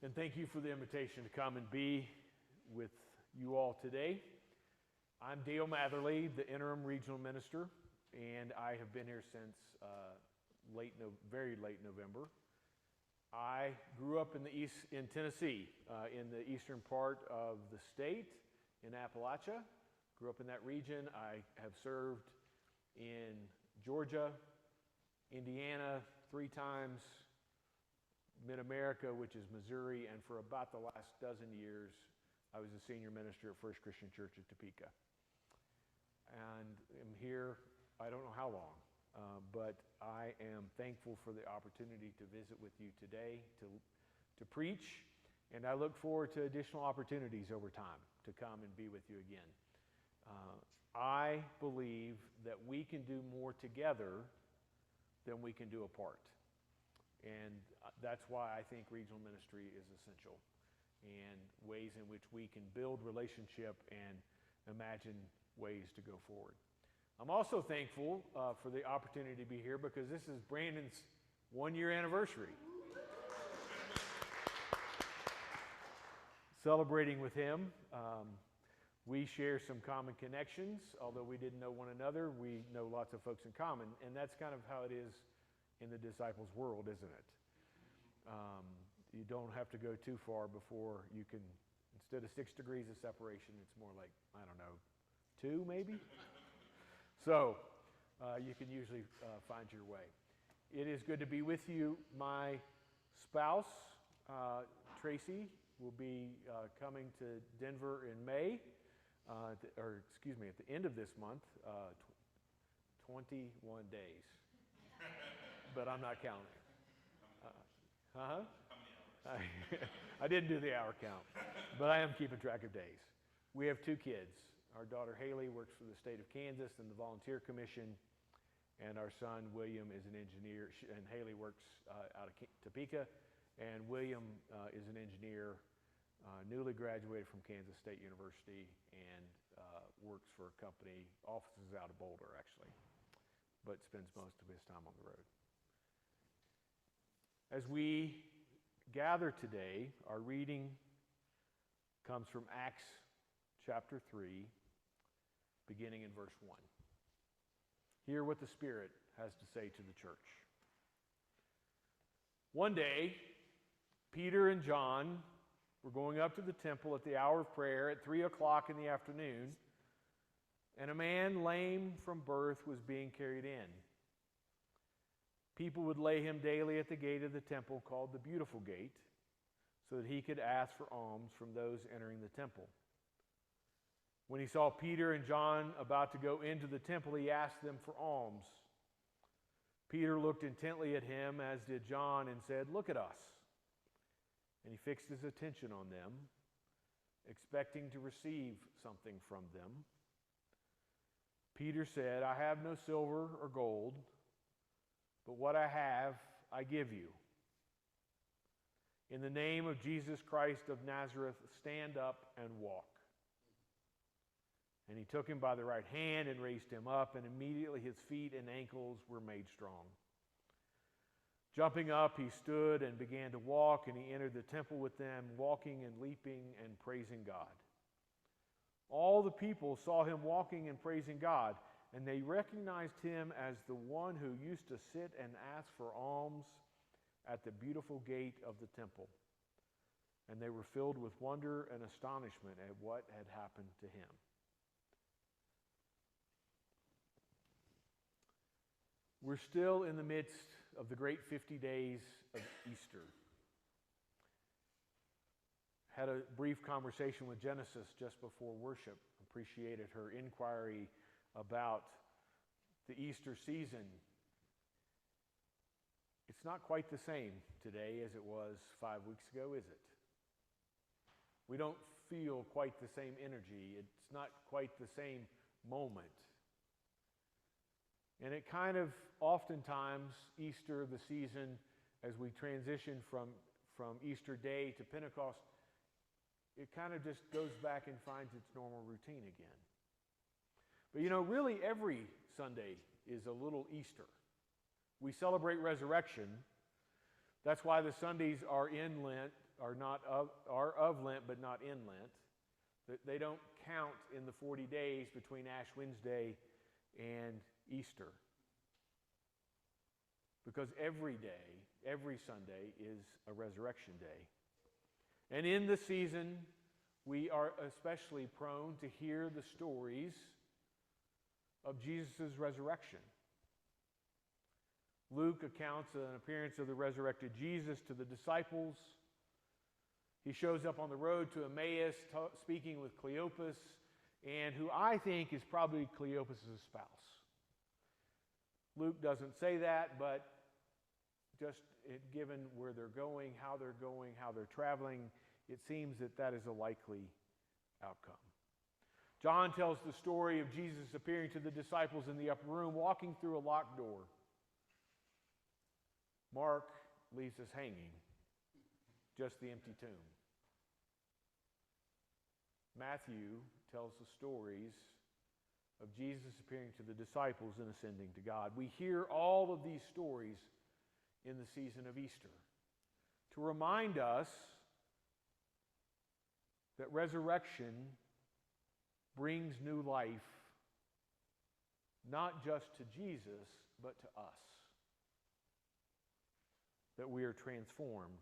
And thank you for the invitation to come and be with you all today. I'm Dale Matherly, the interim regional minister, and I have been here since very late November. I grew up in Tennessee, in the eastern part of the state, in Appalachia. Grew up in that region. I have served in Georgia, Indiana 3 times, Mid-America, which is Missouri, and for about the last dozen years, I was a senior minister at First Christian Church of Topeka. And I'm here, I don't know how long, but I am thankful for the opportunity to visit with you today, to preach, and I look forward to additional opportunities over time to come and be with you again. I believe that we can do more together than we can do apart. And that's why I think regional ministry is essential, and ways in which we can build relationship and imagine ways to go forward. I'm also thankful for the opportunity to be here because this is Brandon's 1-year anniversary. Celebrating with him. We share some common connections. Although we didn't know one another, we know lots of folks in common, and that's kind of how it is in the disciples' world, isn't it? You don't have to go too far before you can, instead of 6 degrees of separation, it's more like, I don't know, 2 maybe? So you can usually find your way. It is good to be with you. My spouse, Tracy, will be coming to Denver in May, at the end of this month, 21 days. But I'm not counting. I didn't do the hour count, but I am keeping track of days. We have 2 kids. Our daughter Haley works for the state of Kansas and the Volunteer Commission, and our son William is an engineer, and Haley works out of Topeka, and William is an engineer, newly graduated from Kansas State University, and works for a company, offices out of Boulder actually, but spends most of his time on the road. As we gather today, our reading comes from Acts chapter 3, beginning in verse 1. Hear what the Spirit has to say to the church. One day, Peter and John were going up to the temple at the hour of prayer at 3 o'clock in the afternoon, and a man lame from birth was being carried in. People would lay him daily at the gate of the temple called the Beautiful Gate, so that he could ask for alms from those entering the temple. When he saw Peter and John about to go into the temple, he asked them for alms. Peter looked intently at him, as did John, and said, "Look at us." And he fixed his attention on them, expecting to receive something from them. Peter said, "I have no silver or gold, but what I have, I give you. In the name of Jesus Christ of Nazareth, stand up and walk." And he took him by the right hand and raised him up, and immediately his feet and ankles were made strong. Jumping up, he stood and began to walk, and he entered the temple with them, walking and leaping and praising God. All the people saw him walking and praising God, and they recognized him as the one who used to sit and ask for alms at the Beautiful Gate of the temple. And they were filled with wonder and astonishment at what had happened to him. We're still in the midst of the great 50 days of Easter. Had a brief conversation with Genesis just before worship. Appreciated her inquiry about the Easter season. It's not quite the same today as it was 5 weeks ago, is it? We don't feel quite the same energy. It's not quite the same moment. And it kind of, oftentimes, Easter, the season, as we transition from Easter Day to Pentecost, it kind of just goes back and finds its normal routine again. But really every Sunday is a little Easter. We celebrate resurrection. That's why the Sundays are in Lent are of Lent but not in Lent. They don't count in the 40 days between Ash Wednesday and Easter. Because every day, every Sunday is a resurrection day. And in the season, we are especially prone to hear the stories of Jesus' resurrection. Luke accounts an appearance of the resurrected Jesus to the disciples. He shows up on the road to Emmaus speaking with Cleopas, and who I think is probably Cleopas' spouse. Luke doesn't say that, but just given where they're going, how they're traveling, it seems that that is a likely outcome. John tells the story of Jesus appearing to the disciples in the upper room, walking through a locked door. Mark leaves us hanging, just the empty tomb. Matthew tells the stories of Jesus appearing to the disciples and ascending to God. We hear all of these stories in the season of Easter to remind us that resurrection brings new life, not just to Jesus, but to us. That we are transformed.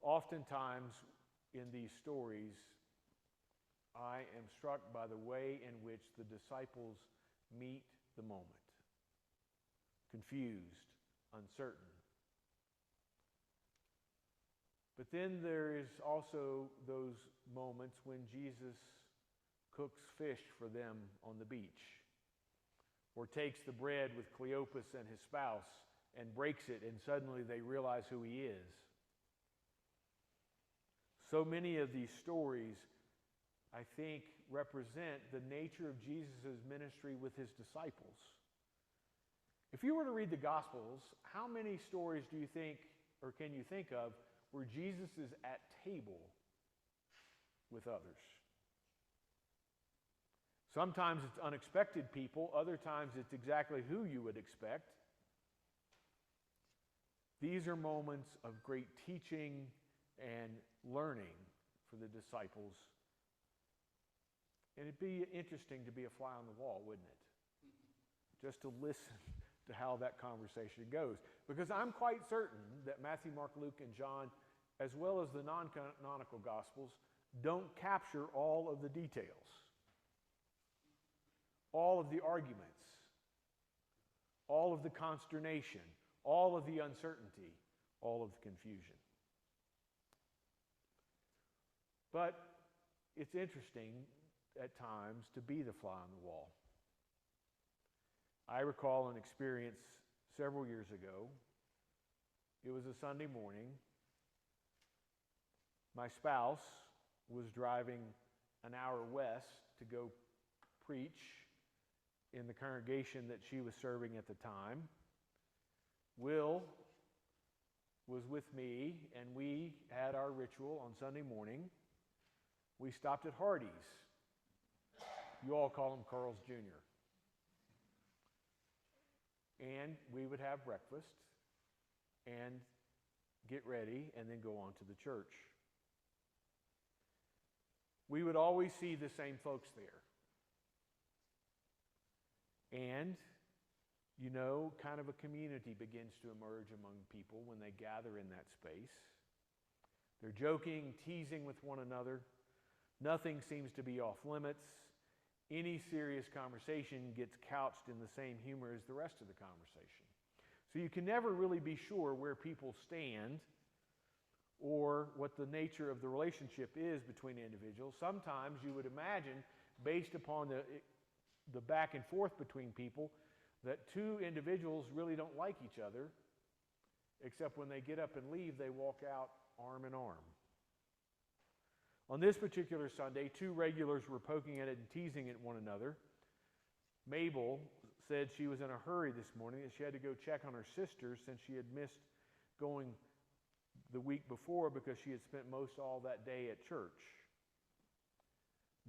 Oftentimes in these stories, I am struck by the way in which the disciples meet the moment. Confused, uncertain. But then there is also those moments when Jesus cooks fish for them on the beach, or takes the bread with Cleopas and his spouse and breaks it, and suddenly they realize who he is. So many of these stories, I think, represent the nature of Jesus' ministry with his disciples. If you were to read the Gospels, how many stories do you think, or can you think of, where Jesus is at table with others? Sometimes it's unexpected people, other times it's exactly who you would expect. These are moments of great teaching and learning for the disciples. And it'd be interesting to be a fly on the wall, wouldn't it? Just to listen to how that conversation goes. Because I'm quite certain that Matthew, Mark, Luke, and John, as well as the non-canonical Gospels, don't capture all of the details, all of the arguments, all of the consternation, all of the uncertainty, all of the confusion. But it's interesting at times to be the fly on the wall. I recall an experience several years ago. It was a Sunday morning. My spouse was driving an hour west to go preach in the congregation that she was serving at the time. Will was with me, and we had our ritual on Sunday morning. We stopped at Hardee's. You all call them Carl's Jr. And we would have breakfast and get ready and then go on to the church. We would always see the same folks there. And, you know, kind of a community begins to emerge among people when they gather in that space. They're joking, teasing with one another. Nothing seems to be off limits. Any serious conversation gets couched in the same humor as the rest of the conversation. So you can never really be sure where people stand or what the nature of the relationship is between individuals. Sometimes you would imagine, based upon the back and forth between people, that two individuals really don't like each other, except when they get up and leave, they walk out arm in arm. On this particular Sunday, two regulars were poking at it and teasing at one another. Mabel said she was in a hurry this morning and she had to go check on her sister since she had missed going the week before because she had spent most all that day at church.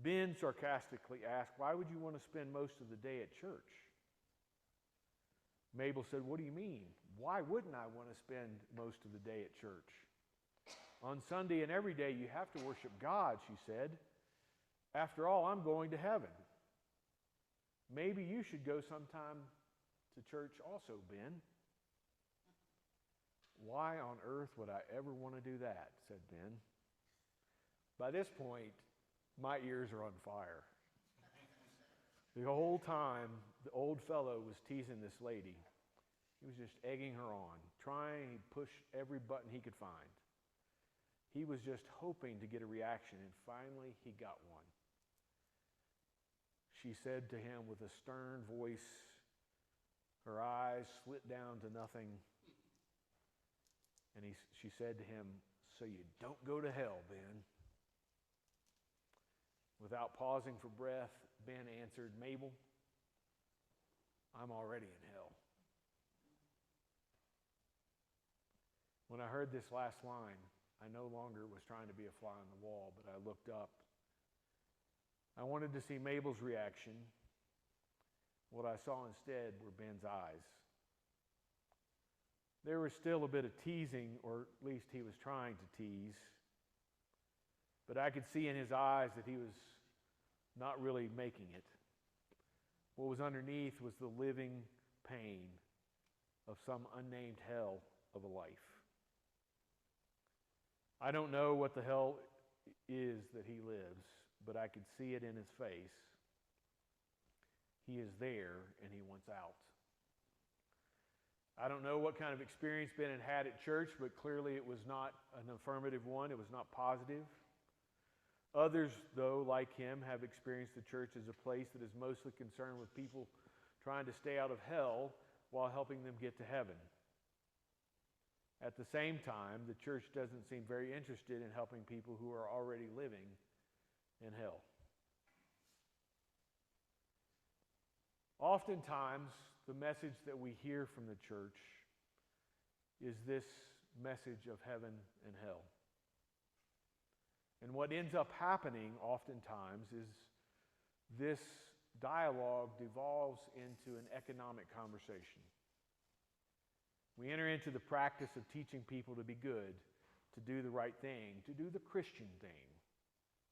Ben sarcastically asked, "Why would you want to spend most of the day at church?" Mabel said, "What do you mean? Why wouldn't I want to spend most of the day at church? On Sunday and every day you have to worship God," she said. "After all, I'm going to heaven. Maybe you should go sometime to church also, Ben." "Why on earth would I ever want to do that?" said Ben. By this point, my ears are on fire. The whole time, the old fellow was teasing this lady. He was just egging her on, trying to push every button he could find. He was just hoping to get a reaction, and finally he got one. She said to him with a stern voice, her eyes slit down to nothing, and she said to him, "So you don't go to hell, Ben?" Without pausing for breath, Ben answered, "Mabel, I'm already in hell." When I heard this last line, I no longer was trying to be a fly on the wall, but I looked up. I wanted to see Mabel's reaction. What I saw instead were Ben's eyes. There was still a bit of teasing, or at least he was trying to tease. But I could see in his eyes that he was not really making it. What was underneath was the living pain of some unnamed hell of a life. I don't know what the hell is that he lives, but I could see it in his face. He is there and he wants out. I don't know what kind of experience Ben had at church, but clearly it was not an affirmative one. It was not positive. Others, though, like him, have experienced the church as a place that is mostly concerned with people trying to stay out of hell while helping them get to heaven. At the same time, the church doesn't seem very interested in helping people who are already living in hell. Oftentimes, the message that we hear from the church is this message of heaven and hell. And what ends up happening oftentimes is this dialogue devolves into an economic conversation. We enter into the practice of teaching people to be good, to do the right thing, to do the Christian thing.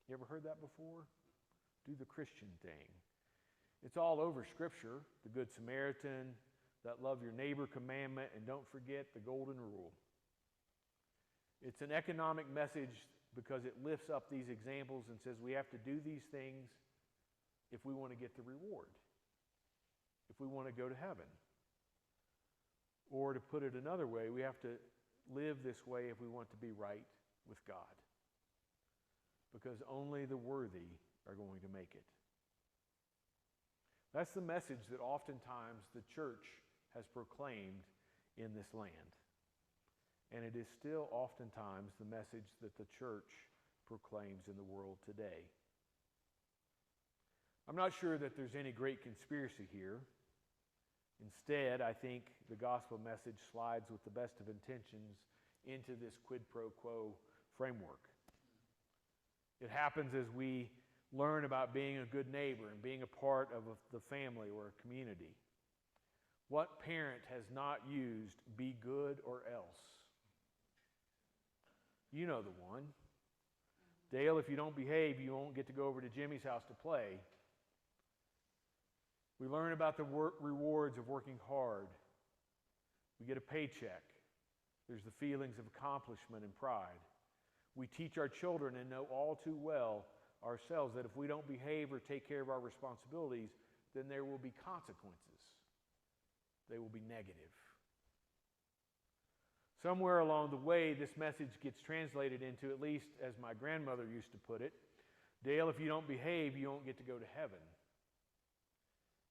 You ever heard that before? Do the Christian thing. It's all over Scripture, the Good Samaritan, that love your neighbor commandment, and don't forget the golden rule. It's an economic message because it lifts up these examples and says we have to do these things if we want to get the reward, if we want to go to heaven. Or to put it another way, we have to live this way if we want to be right with God. Because only the worthy are going to make it. That's the message that oftentimes the church has proclaimed in this land. And it is still oftentimes the message that the church proclaims in the world today. I'm not sure that there's any great conspiracy here. Instead, I think the gospel message slides with the best of intentions into this quid pro quo framework. It happens as we learn about being a good neighbor and being a part of the family or a community. What parent has not used "be good or else"? You know the one. Dale, if you don't behave, you won't get to go over to Jimmy's house to play. We learn about the rewards of working hard. We get a paycheck. There's the feelings of accomplishment and pride. We teach our children and know all too well ourselves that if we don't behave or take care of our responsibilities, then there will be consequences. They will be negative. Somewhere along the way, this message gets translated into, at least as my grandmother used to put it, Dale, if you don't behave, you won't get to go to heaven.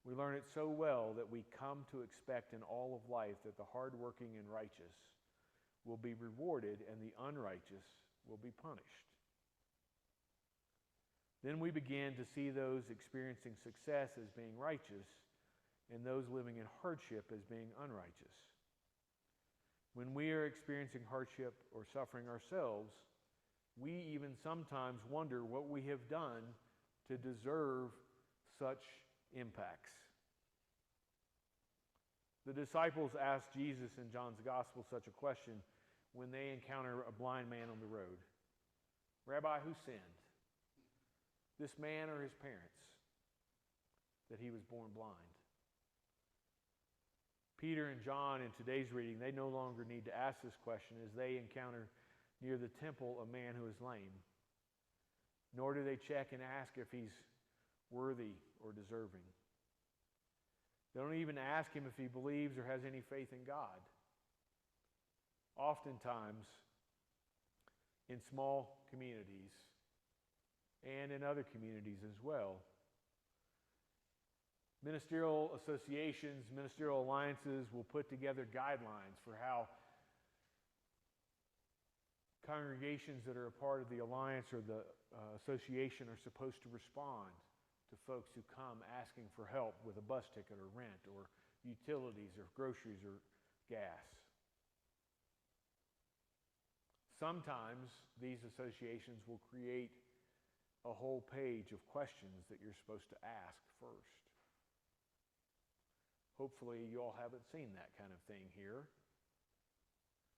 We learn it so well that we come to expect in all of life that the hardworking and righteous will be rewarded and the unrighteous will be punished. Then we begin to see those experiencing success as being righteous and those living in hardship as being unrighteous. When we are experiencing hardship or suffering ourselves, we even sometimes wonder what we have done to deserve such impacts. The disciples asked Jesus in John's Gospel such a question when they encounter a blind man on the road. Rabbi, who sinned? This man or his parents, that he was born blind? Peter and John in today's reading, they no longer need to ask this question as they encounter near the temple a man who is lame. Nor do they check and ask if he's worthy or deserving. They don't even ask him if he believes or has any faith in God. Oftentimes, in small communities and in other communities as well, ministerial associations, ministerial alliances will put together guidelines for how congregations that are a part of the alliance or the association are supposed to respond to folks who come asking for help with a bus ticket or rent or utilities or groceries or gas. Sometimes these associations will create a whole page of questions that you're supposed to ask first. Hopefully you all haven't seen that kind of thing here,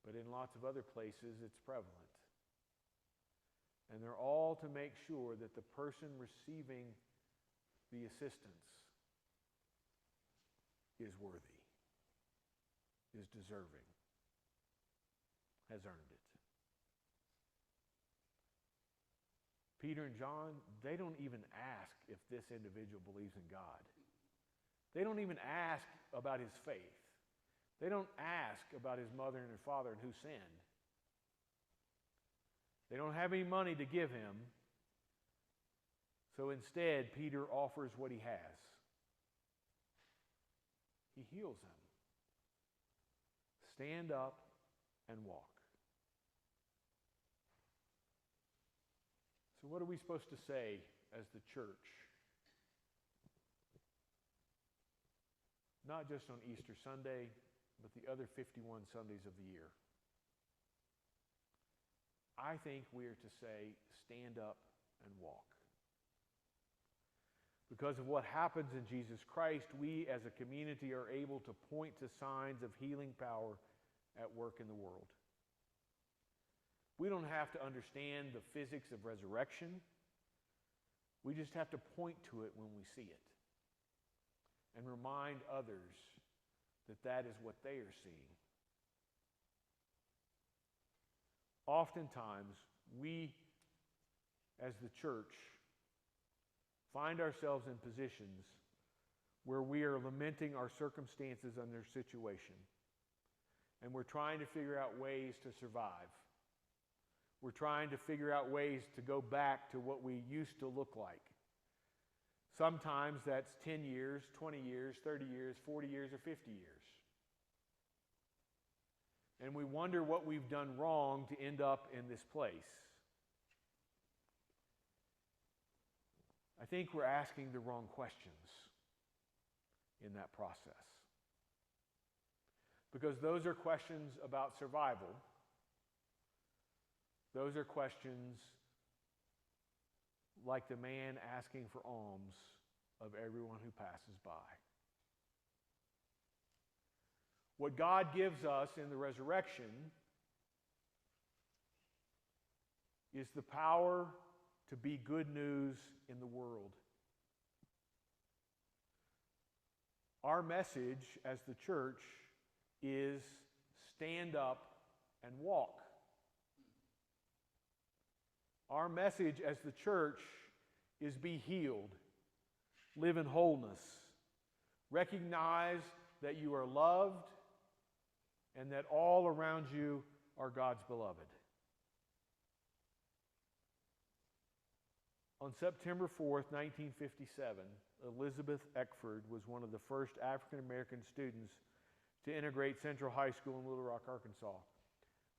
but in lots of other places it's prevalent. And they're all to make sure that the person receiving the assistance is worthy, is deserving, has earned it. Peter and John, they don't even ask if this individual believes in God. They don't even ask about his faith. They don't ask about his mother and his father and who sinned. They don't have any money to give him. So instead, Peter offers what he has. He heals him. Stand up and walk. So what are we supposed to say as the church? Not just on Easter Sunday, but the other 51 Sundays of the year. I think we are to say, stand up and walk. Because of what happens in Jesus Christ, we as a community are able to point to signs of healing power at work in the world. We don't have to understand the physics of resurrection. We just have to point to it when we see it and remind others that that is what they are seeing. Oftentimes, we as the church find ourselves in positions where we are lamenting our circumstances and their situation. And we're trying to figure out ways to survive. We're trying to figure out ways to go back to what we used to look like. Sometimes that's 10 years, 20 years, 30 years, 40 years, or 50 years. And we wonder what we've done wrong to end up in this place. I think we're asking the wrong questions in that process. Because those are questions about survival. Those are questions like the man asking for alms of everyone who passes by. What God gives us in the resurrection is the power to be good news in the world. Our message as the church is stand up and walk. Our message as the church is be healed, live in wholeness, recognize that you are loved and that all around you are God's beloved. On September 4th, 1957, Elizabeth Eckford was one of the first African American students to integrate Central High School in Little Rock, Arkansas.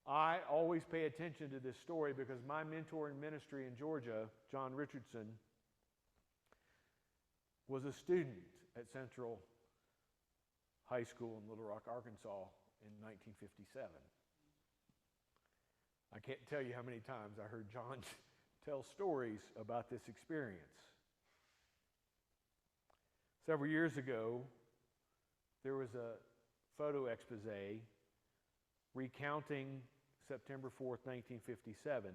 I always pay attention to this story because my mentor in ministry in Georgia, John Richardson, was a student at Central High School in Little Rock, Arkansas in 1957. I can't tell you how many times I heard John tell stories about this experience. Several years ago, there was a photo expose recounting September 4th, 1957.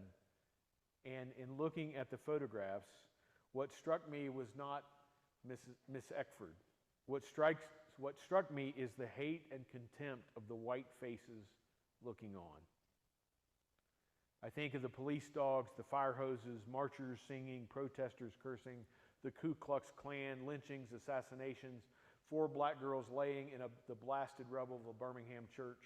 And in looking at the photographs, what struck me was not Miss Eckford. What struck me is the hate and contempt of the white faces looking on. I think of the police dogs, the fire hoses, marchers singing, protesters cursing, the Ku Klux Klan, lynchings, assassinations, 4 black girls laying in the blasted rubble of a Birmingham church.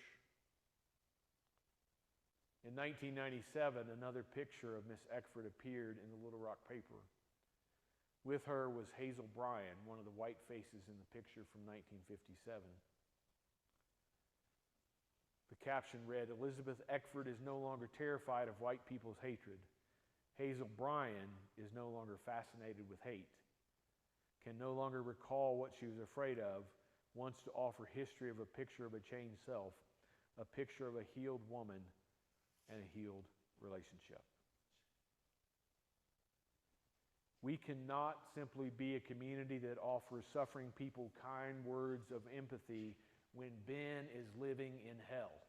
In 1997, another picture of Miss Eckford appeared in the Little Rock paper. With her was Hazel Bryan, one of the white faces in the picture from 1957. The caption read, "Elizabeth Eckford is no longer terrified of white people's hatred. Hazel Bryan is no longer fascinated with hate, can no longer recall what she was afraid of, wants to offer history of a picture of a changed self, a picture of a healed woman and a healed relationship." We cannot simply be a community that offers suffering people kind words of empathy when Ben is living in hell.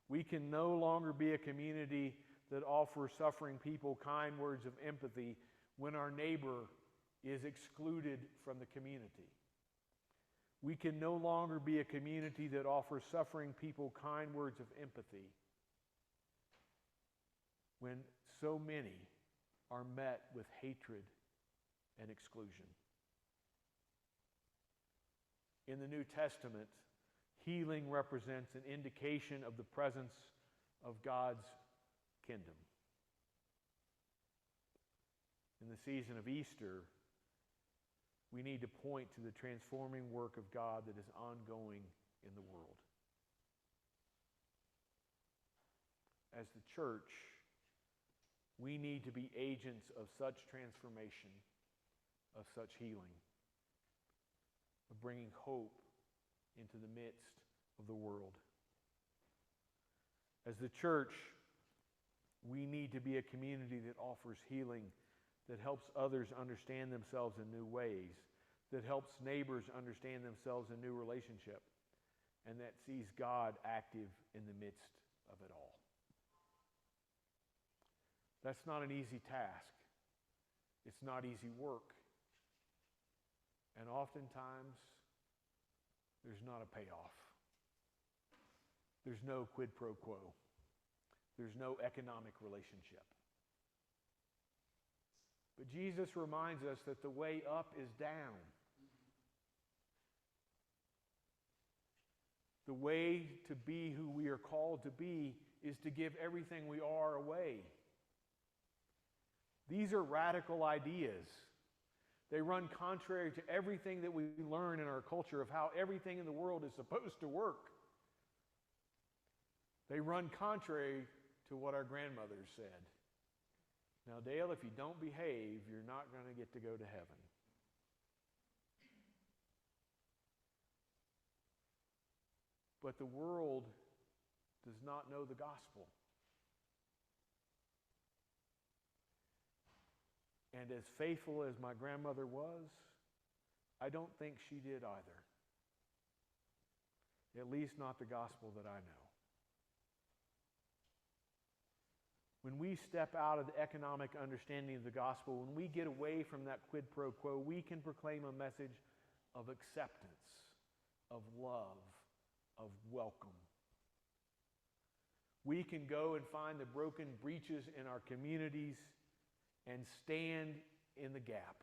We can no longer be a community that offers suffering people kind words of empathy when our neighbor is excluded from the community. We can no longer be a community that offers suffering people kind words of empathy when so many are met with hatred and exclusion. In the New Testament, healing represents an indication of the presence of God's kingdom. In the season of Easter, we need to point to the transforming work of God that is ongoing in the world. As the church, we need to be agents of such transformation, of such healing, of bringing hope into the midst of the world. As the church, we need to be a community that offers healing, that helps others understand themselves in new ways, that helps neighbors understand themselves in new relationship, and that sees God active in the midst of it all. That's not an easy task. It's not easy work. And oftentimes, there's not a payoff. There's no quid pro quo. There's no economic relationship. But Jesus reminds us that the way up is down. The way to be who we are called to be is to give everything we are away. These are radical ideas. They run contrary to everything that we learn in our culture of how everything in the world is supposed to work. They run contrary to what our grandmothers said. Now, Dale, if you don't behave, you're not going to get to go to heaven. But the world does not know the gospel. And as faithful as my grandmother was, I don't think she did either. At least not the gospel that I know. When we step out of the economic understanding of the gospel, when we get away from that quid pro quo, we can proclaim a message of acceptance, of love, of welcome. We can go and find the broken breaches in our communities and stand in the gap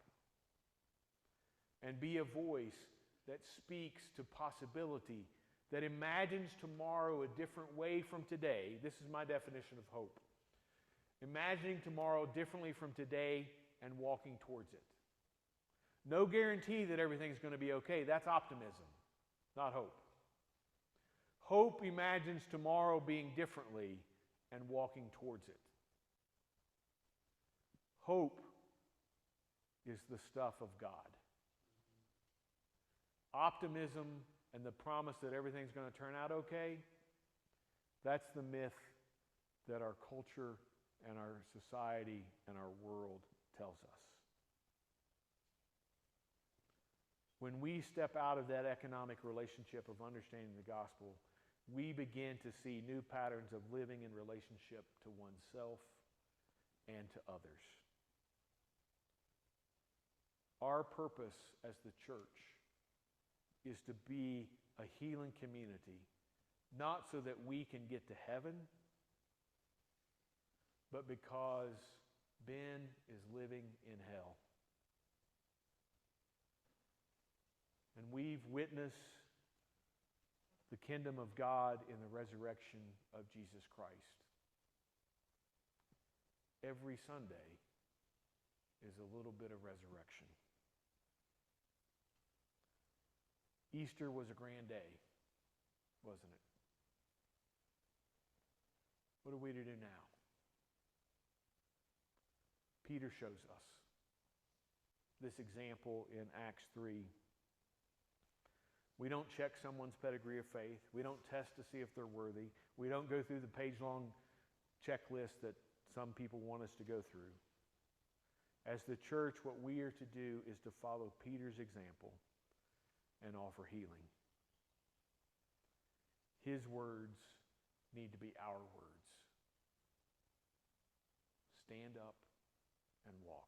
and be a voice that speaks to possibility, that imagines tomorrow a different way from today. This is my definition of hope. Imagining tomorrow differently from today and walking towards it. No guarantee that everything's going to be okay. That's optimism, not hope. Hope imagines tomorrow being differently and walking towards it. Hope is the stuff of God. Optimism and the promise that everything's going to turn out okay, that's the myth that our culture and our society, and our world tells us. When we step out of that economic relationship of understanding the gospel, we begin to see new patterns of living in relationship to oneself and to others. Our purpose as the church is to be a healing community, not so that we can get to heaven, but because Ben is living in hell. And we've witnessed the kingdom of God in the resurrection of Jesus Christ. Every Sunday is a little bit of resurrection. Easter was a grand day, wasn't it? What are we to do now? Peter shows us this example in Acts 3. We don't check someone's pedigree of faith. We don't test to see if they're worthy. We don't go through the page-long checklist that some people want us to go through. As the church, what we are to do is to follow Peter's example and offer healing. His words need to be our words. Stand up and walk.